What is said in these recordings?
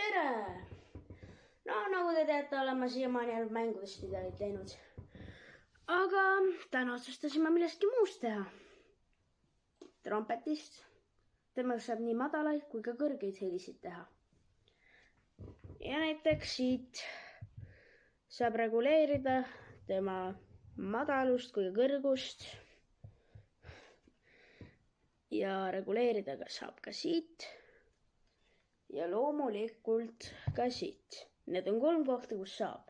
tere! No nagu te teate, olen ma siiamaani ainult mängudest videoid teinud. Aga täna otsustasime millestki muust teha. Trompetist. Temaga saab nii madalaid kui ka kõrgeid helisid teha. Ja näiteks siit saab reguleerida tema madalust kui kõrgust. Ja reguleerida saab ka siit. Ja loomulikult ka siit. Need on 3 kohta, kus saab.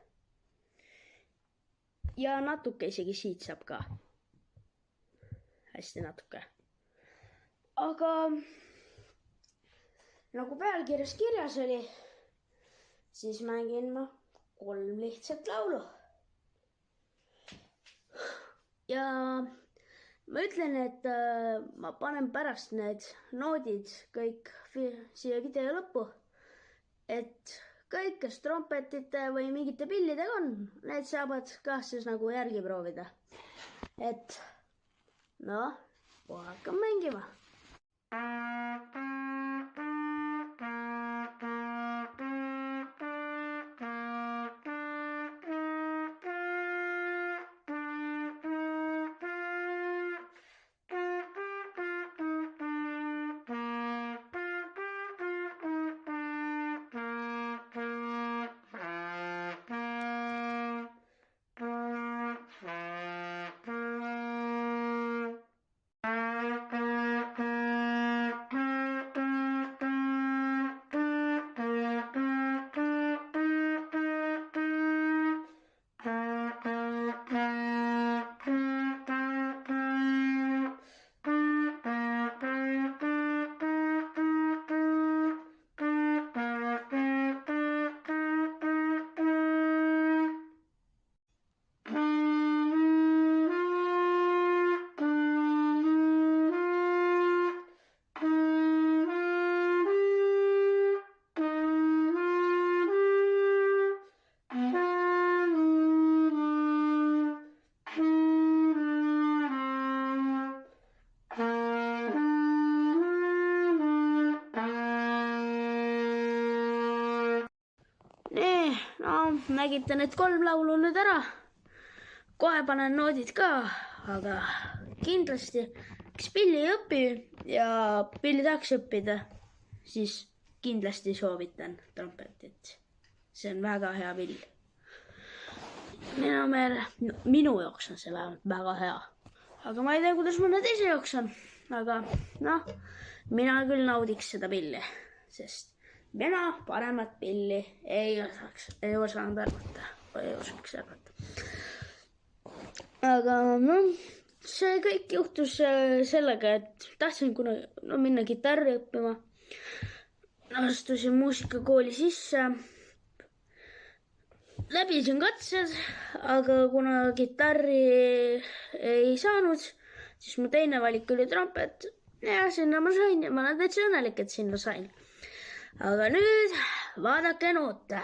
Ja natuke isegi siit saab ka. Hästi natuke. Aga nagu pealkirjas kirjas oli, siis mängin ma 3 lihtsat laulu. Ja ma ütlen, et ma panen pärast need noodid kõik siia video lõppu, et kõik, kes trompetite või mingite pillidega on, need saavad ka siis nagu järgi proovida. Et noh, kohe hakkam mängima. Nii, no nägite need 3 laulu nüüd ära. Kohe panen noodid ka, aga kindlasti, kes pilli ei õpi ja pilli tahaks õppida, siis kindlasti soovitan trompetit. See on väga hea pill. Minu jaoks on see vähemalt väga hea. Aga ma ei tea, kuidas mõne teise jaoks on. Aga noh, mina küll naudiks seda pilli, sest mina paremat pilli ei osanud arvata. Ei osaks arvata. Aga noh, see kõik juhtus sellega, et tahtsin minna kitarri õppima. Astusin muusikakooli sisse. Läbisin katsed, aga kuna kitarri ei saanud, siis mu teine valik oli trompet. Ja sinna ma sain ja ma olen täitsa õnnelik, et sinna sain. Aga nüüd vaadake noote.